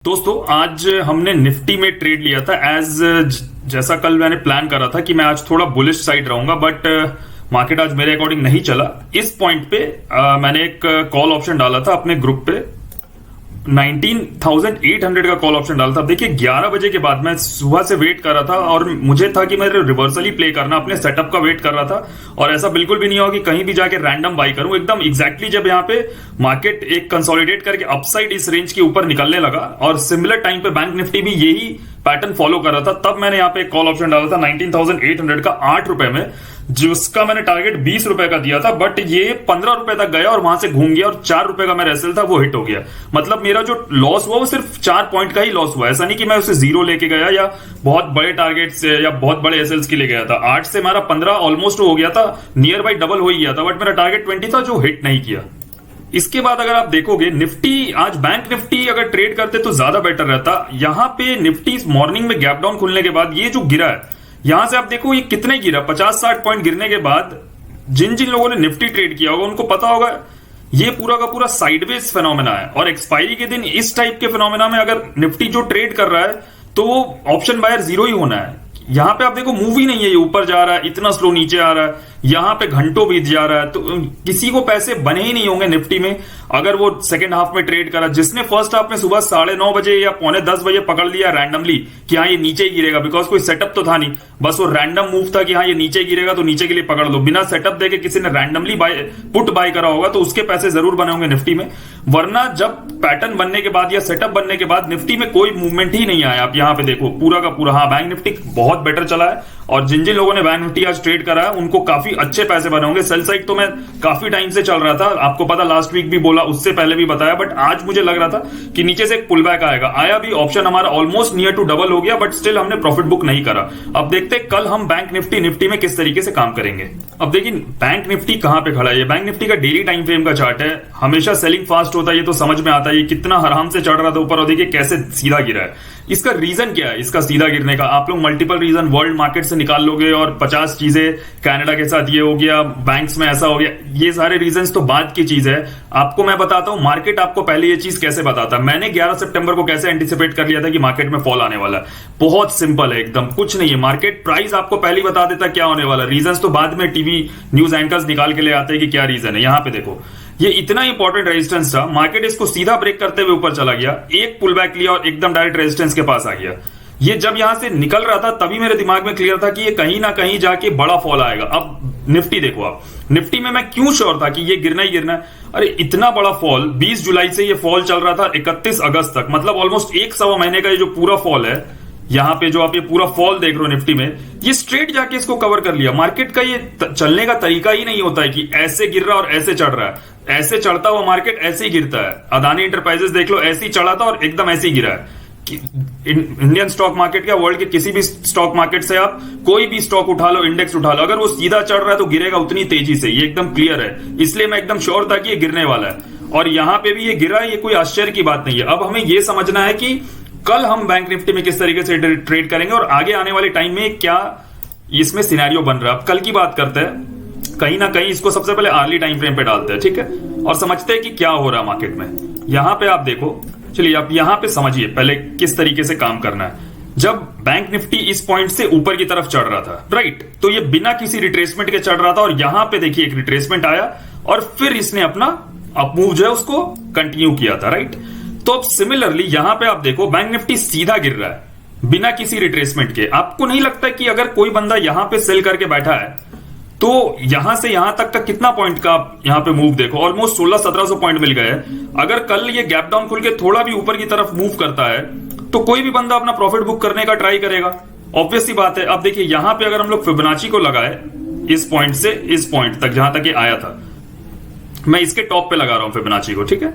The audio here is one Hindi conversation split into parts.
दोस्तों आज हमने निफ्टी में ट्रेड लिया था जैसा कल मैंने प्लान करा था कि मैं आज थोड़ा बुलिश साइड रहूंगा, बट मार्केट आज मेरे अकॉर्डिंग नहीं चला। इस पॉइंट पे मैंने एक कॉल ऑप्शन डाला था अपने ग्रुप पे, 19,800 का कॉल ऑप्शन डाला था। अब देखिए 11 बजे के बाद मैं सुबह से वेट कर रहा था और मुझे था कि मैं रिवर्सली प्ले करना, अपने सेटअप का वेट कर रहा था और ऐसा बिल्कुल भी नहीं हुआ कि कहीं भी जाके रैंडम बाई करूं। एकदम एग्जैक्टली जब यहाँ पे मार्केट एक कंसोलिडेट करके अपसाइड इस रेंज के ऊपर निकलने लगा और सिमिलर टाइम पे बैंक निफ्टी भी यही पैटर्न फॉलो कर रहा था, तब मैंने यहाँ पे एक कॉल ऑप्शन डाला था 19,800 का 8 रुपए में, जिसका मैंने टारगेट 20 रुपए का दिया था। बट ये 15 रुपए तक गया और वहां से घूम गया और 4 रुपए का मेरा एसएल था वो हिट हो गया। मतलब मेरा जो लॉस हुआ वो सिर्फ 4 पॉइंट का ही लॉस हुआ। ऐसा नहीं कि मैं उसे जीरो लेके गया या बहुत बड़े टारगेट से या बहुत बड़े एसएल्स के लिए गया था। 8 से हमारा 15 ऑलमोस्ट हो गया था, नियर बाई डबल हो ही गया था, बट मेरा टारगेट 20 था जो हिट नहीं किया। इसके बाद अगर आप देखोगे निफ्टी, आज बैंक निफ्टी अगर ट्रेड करते तो ज्यादा बेटर रहता। यहां पे निफ्टी मॉर्निंग में गैप डाउन खुलने के बाद ये जो गिरा है, यहां से आप देखो ये कितने गिरा, 50-60 पॉइंट गिरने के बाद जिन जिन लोगों ने निफ्टी ट्रेड किया होगा उनको पता होगा ये पूरा का पूरा साइडवेज फिनोमेना है। और एक्सपायरी के दिन इस टाइप के फिनोमेना में अगर निफ्टी जो ट्रेड कर रहा है तो वो ऑप्शन बायर जीरो ही होना है। यहां पे आप देखो मूव ही नहीं है, ये ऊपर जा रहा है, इतना स्लो नीचे आ रहा है, यहां पे घंटों बीत जा रहा है। तो किसी को पैसे बने ही नहीं होंगे निफ्टी में अगर वो सेकंड हाफ में ट्रेड करा। जिसने फर्स्ट हाफ में सुबह 9:30 बजे या 9:45 बजे पकड़ लिया रैंडमली कि हाँ ये नीचे ही गिरेगा, बिकॉज कोई सेटअप तो था नहीं, बस वो रैंडम मूव था कि हाँ ये नीचे गिरेगा तो नीचे के लिए पकड़ लो, बिना सेटअप देके किसी ने रैंडमली पुट बाय करा होगा तो उसके पैसे जरूर बने होंगे निफ्टी में। वरना जब पैटर्न बनने के बाद या सेटअप बनने के बाद निफ्टी में कोई मूवमेंट ही नहीं आया। आप यहां पे देखो पूरा का पूरा, हाँ बैंक निफ्टी बहुत बेटर चला है और जिन जिन लोगों ने बैंक निफ्टी आज ट्रेड करा है उनको काफी अच्छे पैसे बने होंगे। सेल साइड तो मैं काफी टाइम से चल रहा था, आपको पता, लास्ट वीक भी बोला, उससे पहले भी बताया, बट आज मुझे लग रहा था कि नीचे से एक पुल बैक आएगा। आया भी, ऑप्शन हमारा ऑलमोस्ट नियर टू डबल हो गया, बट स्टिल हमने प्रॉफिट बुक नहीं करा। अब देखते हैं कल हम बैंक निफ्टी में किस तरीके से काम करेंगे। अब देखिए बैंक निफ्टी कहां पे खड़ा है। ये बैंक निफ्टी का डेली टाइम फ्रेम का चार्ट है। हमेशा सेलिंग फास्ट होता है, ये तो समझ में आता है। ये कितना आराम से चढ़ रहा था ऊपर और देखिए कैसे सीधा गिरा है। इसका रीजन क्या है इसका सीधा गिरने का? आप लोग मल्टीपल रीजन वर्ल्ड मार्केट से निकाल लोगे और 50 चीजें, कनाडा के साथ ये हो गया, बैंक्स में ऐसा हो गया, ये सारे रीजंस तो बाद की चीज है। आपको मैं बताता हूं मार्केट आपको पहले ये चीज कैसे बताता। मैंने 11 सितंबर को कैसे एंटिसिपेट कर लिया था कि मार्केट में फॉल आने वाला है। बहुत सिंपल है एकदम, कुछ नहीं है। मार्केट प्राइस आपको पहले ही बता देता क्या होने वाला। रीजंस तो बाद में टीवी न्यूज एंकर्स निकाल के ले आते हैं कि क्या रीजन है। यहां पे देखो ये इतना इंपॉर्टेंट रेजिस्टेंस था, मार्केट इसको सीधा ब्रेक करते हुए ऊपर चला गया, एक पुल बैक लिया और एकदम डायरेक्ट रेजिस्टेंस के पास आ गया। ये जब यहां से निकल रहा था तभी मेरे दिमाग में क्लियर था कि ये कहीं ना कहीं जाके बड़ा फॉल आएगा। अब निफ्टी देखो, आप निफ्टी में मैं क्यों श्योर था कि ये गिरना ही गिरना है। अरे इतना बड़ा फॉल, 20 जुलाई से ये फॉल चल रहा था 31 अगस्त तक, मतलब ऑलमोस्ट 1 सवा महीने का ये जो पूरा फॉल है, यहां पे जो आप ये पूरा फॉल देख रहे हो निफ्टी में, ये स्ट्रेट जाके इसको कवर कर लिया। मार्केट का ये चलने का तरीका ही नहीं होता है कि ऐसे गिर रहा और ऐसे चढ़ रहा है। ऐसे चढ़ता हुआ मार्केट ऐसे ही गिरता है। अदानी इंटरप्राइजेस देख लो, ऐसे ही चढ़ा था और एकदम ऐसे ही गिरा है। इंडियन स्टॉक मार्केट क्या, वर्ल्ड के किसी भी स्टॉक मार्केट से आप कोई भी स्टॉक उठा लो, इंडेक्स उठा लो, अगर वो सीधा चढ़ रहा है तो गिरेगा उतनी तेजी से। ये एकदम क्लियर है, इसलिए मैं एकदम श्योर था कि ये गिरने वाला है और यहां पे भी ये गिरा है। ये कोई आश्चर्य की बात नहीं है। अब हमें ये समझना है कि कल हम बैंक निफ्टी में किस तरीके से ट्रेड करेंगे और आगे आने वाले टाइम में क्या इसमें सिनेरियो बन रहा है। अब कल की बात करते हैं, कहीं ना कहीं इसको सबसे पहले अर्ली टाइम फ्रेम पे डालते हैं, ठीक है, और समझते हैं कि क्या हो रहा है मार्केट में। यहां पे आप देखो, चलिए आप यहां पे समझिए पहले किस तरीके से काम करना है। जब बैंक निफ्टी इस पॉइंट से ऊपर की तरफ चढ़ रहा था, राइट, तो ये बिना किसी रिट्रेसमेंट के चढ़ रहा था और यहां पे देखिए एक रिट्रेसमेंट आया और फिर इसने अपना अपमूव जो है उसको कंटिन्यू किया था, राइट। तो अब सिमिलरली यहां पे आप देखो बैंक निफ्टी सीधा गिर रहा है बिना किसी रिट्रेसमेंट के। आपको नहीं लगता कि अगर कोई बंदा यहां पे सेल करके बैठा है तो यहां से यहां तक का कितना पॉइंट का आप यहां पे मूव देखो, ऑलमोस्ट 1600-1700 पॉइंट मिल गए। अगर कल ये गैप डाउन खुल के थोड़ा भी ऊपर की तरफ मूव करता है तो कोई भी बंदा अपना प्रॉफिट बुक करने का ट्राई करेगा, ऑब्वियस सी बात है। अब देखिए यहां पे अगर हम लोग फिबोनाची को लगाए इस पॉइंट से इस पॉइंट तक जहां तक ये आया था, मैं इसके टॉप पे लगा रहा हूं फिबोनाची को, ठीक है।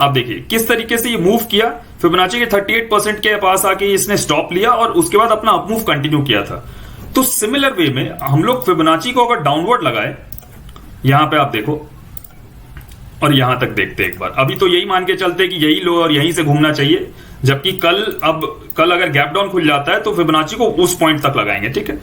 आप देखिए किस तरीके से ये मूव किया, फिबोनाची के 38% के पास आके इसने स्टॉप लिया और उसके बाद अपना अपमूव कंटिन्यू किया था। तो सिमिलर वे में हम लोग फिबोनाची को अगर डाउनवर्ड लगाए, यहां पे आप देखो और यहां तक देखते एक बार, अभी तो यही मान के चलते कि यही लो और यहीं से घूमना चाहिए, जबकि कल अगर गैप डाउन खुल जाता है तो फिबोनाची को उस पॉइंट तक लगाएंगे, ठीक है।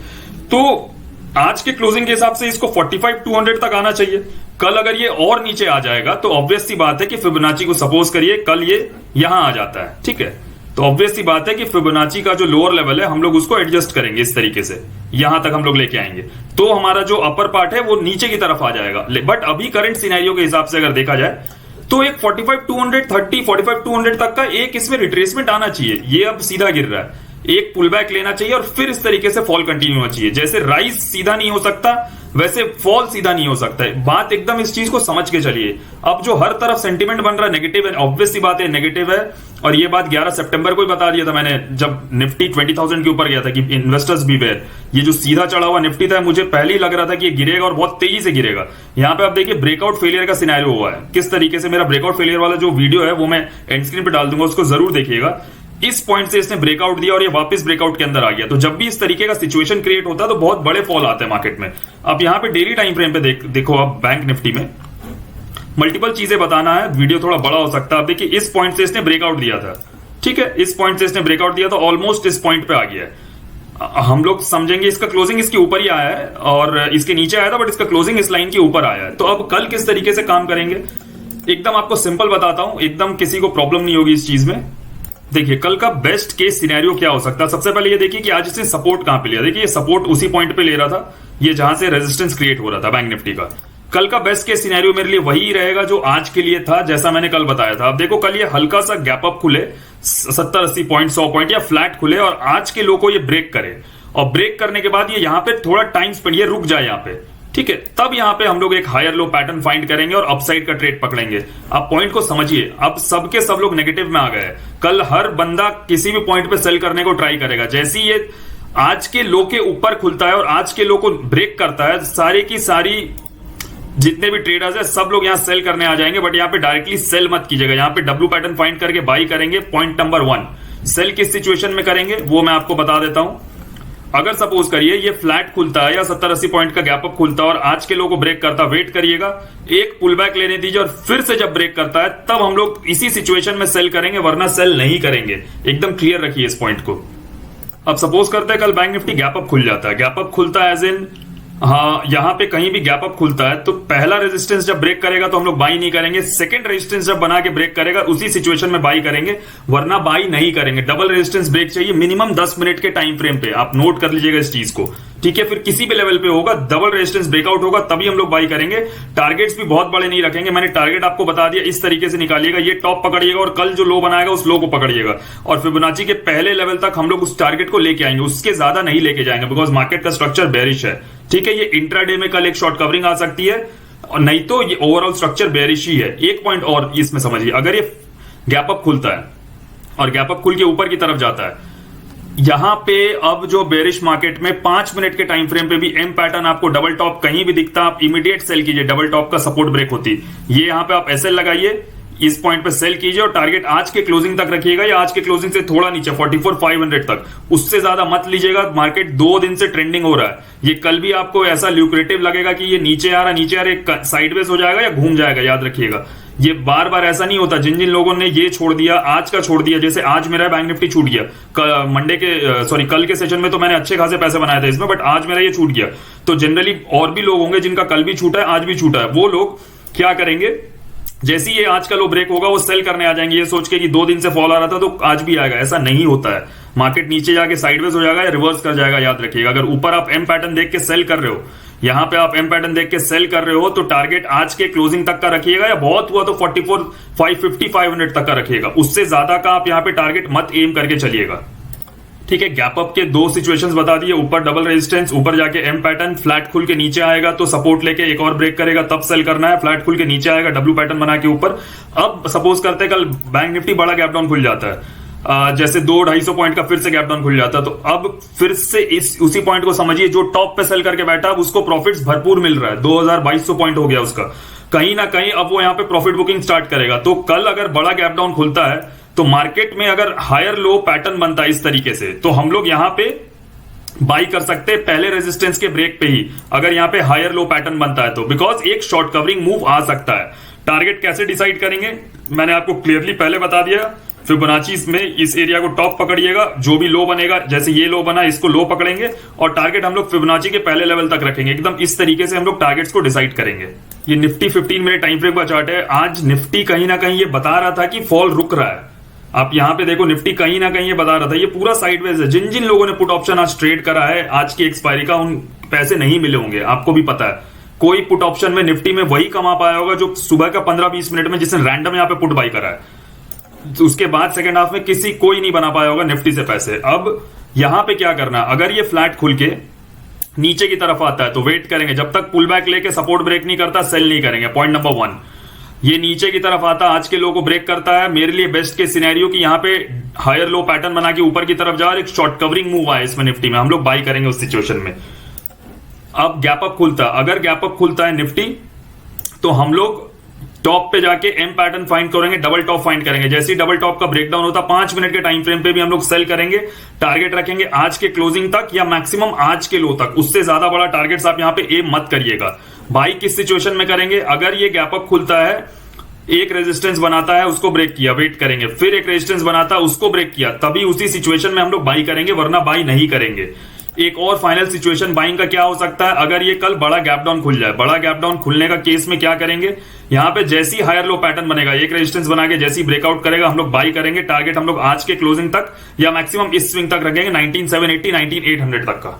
तो आज के क्लोजिंग के हिसाब से इसको 45,200 तक आना चाहिए। कल अगर ये और नीचे आ जाएगा तो ऑब्वियस सी बात है कि फिबोनाची को सपोज करिए कल ये यहां आ जाता है, ठीक है, तो ऑब्वियस सी बात है कि फिबोनाची का जो लोअर लेवल है हम लोग उसको एडजस्ट करेंगे इस तरीके से, यहां तक हम लोग लेके आएंगे, तो हमारा जो अपर पार्ट है वो नीचे की तरफ आ जाएगा। बट अभी करंट सिनेरियो के हिसाब से अगर देखा जाए तो एक 45,230 45,200 तक का एक इसमें रिट्रेसमेंट आना चाहिए। ये अब सीधा गिर रहा है, एक पुल बैक लेना चाहिए और फिर इस तरीके से फॉल कंटिन्यू होना चाहिए। जैसे राइज सीधा नहीं हो सकता वैसे फॉल सीधा नहीं हो सकता है। बात एकदम इस चीज को समझ के चलिए। अब जो हर तरफ सेंटीमेंट बन रहा है नेगेटिव है, ऑब्वियस सी बात है नेगेटिव है। और ये बात 11 सितंबर को ही बता दिया था मैंने, जब निफ्टी 20,000 के ऊपर गया था कि इन्वेस्टर्स बी वेयर। ये जो सीधा चढ़ा हुआ निफ्टी था मुझे पहले ही लग रहा था कि ये गिरेगा और बहुत तेजी से गिरेगा। यहाँ पे आप देखिए ब्रेकआउट फेलियर का सिनेरियो हुआ है किस तरीके से। मेरा ब्रेकआउट फेलियर वाला जो वीडियो है वो मैं एंड स्क्रीन पे डाल दूंगा, उसको जरूर देखिएगा। इस पॉइंट से इसने ब्रेकआउट दिया और ये वापस ब्रेकआउट के अंदर आ गया। तो जब भी इस तरीके का सिचुएशन क्रिएट होता है तो बहुत बड़े फॉल आते हैं मार्केट में। अब यहां पे डेली टाइम फ्रेम पे देखो आप बैंक निफ्टी में मल्टीपल चीजें बताना है, वीडियो थोड़ा बड़ा हो सकता है। अब देखिए इस पॉइंट से इसने ब्रेकआउट दिया था, ठीक है, इस पॉइंट से इसने ब्रेकआउट दिया था, ऑलमोस्ट इस पॉइंट पे आ गया है। हम लोग समझेंगे इसका क्लोजिंग इसके ऊपर ही आया है और इसके नीचे आया था, बट इसका क्लोजिंग इस लाइन के ऊपर आया है। तो अब कल किस तरीके से काम करेंगे एकदम आपको सिंपल बताता हूं, एकदम किसी को प्रॉब्लम नहीं होगी इस चीज में। देखिए कल का बेस्ट केस सिनेरियो क्या हो सकता है। सबसे पहले ये देखिए कि आज इसने सपोर्ट कहां पे लिया। देखिए ये सपोर्ट उसी पॉइंट पे ले रहा था, ये जहां से रेजिस्टेंस क्रिएट हो रहा था बैंक निफ्टी का। कल का बेस्ट केस सिनेरियो मेरे लिए वही रहेगा जो आज के लिए था, जैसा मैंने कल बताया था। अब देखो कल ये हल्का सा गैप अप खुले 70-80 पॉइंट 100 पॉइंट या फ्लैट खुले और आज के लो को ये ब्रेक करे और ब्रेक करने के बाद ये यहां पे थोड़ा टाइम स्पेंड, ये रुक जाए यहां पे, ठीक है, तब यहां पे हम लोग एक हायर लो पैटर्न फाइंड करेंगे और अपसाइड का ट्रेड पकड़ेंगे। आप पॉइंट को समझिए, अब सबके सब लोग नेगेटिव में आ गए। कल हर बंदा किसी भी पॉइंट पे सेल करने को ट्राई करेगा। जैसे ही ये आज के लो के ऊपर खुलता है और आज के लो को ब्रेक करता है, सारे की सारी जितने भी ट्रेडर्स है सब लोग यहां सेल करने आ जाएंगे। बट यहां पे डायरेक्टली सेल मत कीजिएगा, यहां पे डब्ल्यू पैटर्न फाइंड करके बाई करेंगे। पॉइंट नंबर 1, सेल किस सिचुएशन में करेंगे वो मैं आपको बता देता हूं। अगर सपोज करिए ये फ्लैट खुलता है या 70-80 पॉइंट का गैप अप खुलता है और आज के लो को ब्रेक करता, वेट करिएगा, एक पुल बैक लेने दीजिए और फिर से जब ब्रेक करता है तब हम लोग इसी सिचुएशन में सेल करेंगे, वरना सेल नहीं करेंगे। एकदम क्लियर रखिए इस पॉइंट को। अब सपोज करते हैं कल बैंक निफ्टी गैप अप खुल जाता है, गैप अप खुलता है एज इन हाँ यहां पे कहीं भी गैप अप खुलता है तो पहला रेजिस्टेंस जब ब्रेक करेगा तो हम लोग बाई नहीं करेंगे, सेकंड रेजिस्टेंस जब बना के ब्रेक करेगा उसी सिचुएशन में बाई करेंगे, वरना बाई नहीं करेंगे। डबल रेजिस्टेंस ब्रेक चाहिए मिनिमम 10 मिनट के टाइम फ्रेम पे, आप नोट कर लीजिएगा इस चीज को, ठीक है। फिर किसी भी लेवल पे होगा डबल रेजिस्टेंस ब्रेकआउट होगा तभी हम लोग बाई करेंगे। टारगेट्स भी बहुत बड़े नहीं रखेंगे, मैंने टारगेट आपको बता दिया, इस तरीके से निकालिएगा, ये टॉप पकड़िएगा और कल जो लो बनाएगा उस लो को पकड़िएगा और फिबोनाची के पहले लेवल तक हम लोग उस टारगेट को लेके आएंगे, उसके ज्यादा नहीं लेके जाएंगे बिकॉज मार्केट का स्ट्रक्चर बेरिश है, ठीक है। ये इंट्राडे में कल एक शॉर्ट कवरिंग आ सकती है और नहीं तो ये ओवरऑल स्ट्रक्चर बेरिश ही है। एक पॉइंट और इसमें समझिए, अगर ये गैप अप खुलता है और गैप अप खुल के ऊपर की तरफ जाता है, यहां पे अब जो बेरिश मार्केट में 5 मिनट के टाइम फ्रेम पे भी एम पैटर्न आपको डबल टॉप कहीं भी दिखता, आप इमीडिएट सेल कीजिए, डबल टॉप का सपोर्ट ब्रेक होती, ये यहां पे आप एसएल लगाइए, इस पॉइंट पे सेल कीजिए और टारगेट आज के क्लोजिंग तक रखिएगा या आज के क्लोजिंग से थोड़ा नीचे 44,500 तक, उससे ज्यादा मत लीजिएगा। मार्केट 2 दिन से ट्रेंडिंग हो रहा है, ये कल भी आपको ऐसा ल्यूक्रेटिव लगेगा कि ये नीचे आ रहा साइडवेज हो जाएगा या घूम जाएगा, याद रखिएगा। ये बार बार ऐसा नहीं होता, जिन जिन लोगों ने ये छोड़ दिया, आज का छोड़ दिया, जैसे आज मेरा बैंक निफ्टी छूट गया मंडे के सॉरी कल के सेशन में तो मैंने अच्छे खासे पैसे बनाए थे इसमें, बट आज मेरा ये छूट गया। तो जनरली और भी लोग होंगे जिनका कल भी छूटा है आज भी छूटा है, वो लोग क्या करेंगे, जैसे ही ये आज का लो ब्रेक होगा वो सेल करने आ जाएंगे, ये सोच के कि 2 दिन से फॉल आ रहा था तो आज भी आएगा। ऐसा नहीं होता है, मार्केट नीचे जाके साइडवेज हो जाएगा या रिवर्स कर जाएगा, याद रखिएगा। अगर ऊपर आप एम पैटर्न देख के सेल कर रहे हो, यहां पे आप एम पैटर्न देख के सेल कर रहे हो तो टारगेट आज के क्लोजिंग तक का रखिएगा या बहुत हुआ तो 44,550 तक का रखिएगा, उससे ज्यादा का आप यहां पे टारगेट मत एम करके चलिएगा, ठीक है। गैप अप के 2 सिचुएशंस बता दिए, ऊपर डबल रेजिस्टेंस, ऊपर जाके एम पैटर्न, फ्लैट खुल के नीचे आएगा तो सपोर्ट लेके एक और ब्रेक करेगा तब सेल करना है, फ्लैट खुल के नीचे आएगा डब्ल्यू पैटर्न बना के ऊपर। अब सपोज करते हैं कल बैंक निफ्टी बड़ा गैप डाउन खुल जाता है, जैसे 200-250 पॉइंट का फिर से गैप डाउन खुल जाता है, तो अब फिर से उसी पॉइंट को समझिए, जो टॉप पे सेल करके बैठा अब उसको प्रॉफिट्स भरपूर मिल रहा है, 2200 पॉइंट हो गया उसका, कहीं ना कहीं अब वो यहां पे प्रॉफिट बुकिंग स्टार्ट करेगा। तो कल अगर बड़ा गैप डाउन खुलता है तो मार्केट में अगर हायर लो पैटर्न बनता है इस तरीके से, तो हम लोग यहां पे बाई कर सकते हैं पहले रेजिस्टेंस के ब्रेक पे ही, अगर यहां पे हायर लो पैटर्न बनता है तो, बिकॉज एक शॉर्ट कवरिंग मूव आ सकता है। टारगेट कैसे डिसाइड करेंगे मैंने आपको क्लियरली पहले बता दिया, फिबोनाची में इस एरिया को टॉप पकड़िएगा, जो भी लो बनेगा, जैसे ये लो बना इसको लो पकड़ेंगे और टारगेट हम लोग फिबोनाची के पहले लेवल तक रखेंगे। एकदम इस तरीके से हम लोग टारगेट्स को डिसाइड करेंगे। ये निफ्टी 15 मिनट टाइम फ्रेम का चार्ट है। आज निफ्टी कहीं ना कहीं ये बता रहा था कि फॉल रुक रहा है, आप यहां पे देखो निफ्टी कहीं ना कहीं ये बता रहा था ये पूरा साइडवेज है। जिन जिन लोगों ने पुट ऑप्शन आज ट्रेड करा है आज की एक्सपायरी का, उन पैसे नहीं मिले होंगे, आपको भी पता है। कोई पुट ऑप्शन में निफ्टी में वही कमा पाया होगा जो सुबह का 15-20 मिनट में जिसने रैंडम यहां पे पुट बाई करा है। तो उसके बाद सेकंड हाफ में कोई नहीं बना पाया होगा निफ्टी से पैसे। अब यहां पे क्या करना, अगर ये फ्लैट खुल के नीचे की तरफ आता है तो वेट करेंगे, जब तक पुल बैक लेके सपोर्ट ब्रेक नहीं करता सेल नहीं करेंगे। पॉइंट नंबर 1, ये नीचे की तरफ आता आज के लो को ब्रेक करता है, मेरे लिए बेस्ट के सिनेरियो कि यहां पे हायर लो पैटर्न बना के ऊपर की तरफ जा, एक शॉर्ट कवरिंग मूव आए इसमें निफ्टी में, हम लोग बाई करेंगे उस सिचुएशन में। अब गैप अप खुलता है, अगर गैप अप खुलता है निफ्टी तो हम लोग टॉप पे जाके एम पैटर्न फाइंड करेंगे, डबल टॉप फाइंड करेंगे। जैसे ही डबल टॉप का ब्रेकडाउन होता 5 मिनट के टाइम फ्रेम पे भी हम लोग सेल करेंगे। टारगेट रखेंगे आज के क्लोजिंग तक या मैक्सिमम आज के लो तक, उससे ज्यादा बड़ा टारगेट्स आप यहां पे एम मत करिएगा। बाई किस सिचुएशन में करेंगे, अगर ये गैप अप खुलता है, एक रेजिस्टेंस बनाता है, उसको ब्रेक किया, वेट करेंगे, फिर एक रेजिस्टेंस बनाता है, उसको ब्रेक किया, तभी उसी सिचुएशन में हम लोग बाई करेंगे, वरना बाई नहीं करेंगे। एक और फाइनल सिचुएशन बाइंग का क्या हो सकता है, अगर ये कल बड़ा गैप डाउन खुल जाए। बड़ा गैप डाउन खुलने का केस में क्या करेंगे, यहां पे जैसी हायर लो पैटर्न बनेगा, एक रेजिस्टेंस बना के जैसी ब्रेकआउट करेगा हम लोग बाई करेंगे। टारगेट हम लोग आज के क्लोजिंग तक या मैक्सिमम इस स्विंग तक रखेंगे 19780 19800 तक का।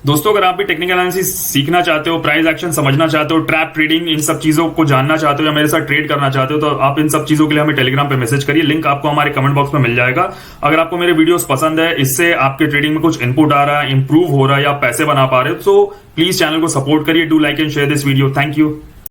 दोस्तों अगर आप भी टेक्निकल एनालिसिस सीखना चाहते हो, प्राइस एक्शन समझना चाहते हो, ट्रैप ट्रेडिंग, इन सब चीजों को जानना चाहते हो या मेरे साथ ट्रेड करना चाहते हो, तो आप इन सब चीजों के लिए हमें टेलीग्राम पे मैसेज करिए। लिंक आपको हमारे कमेंट बॉक्स में मिल जाएगा। अगर आपको मेरे वीडियोस पसंद है, इससे आपके ट्रेडिंग में कुछ इनपुट आ रहा है, इंप्रूव हो रहा है या पैसे बना पा रहे हो, तो प्लीज चैनल को सपोर्ट करिए। Do like and share this video. Thank you.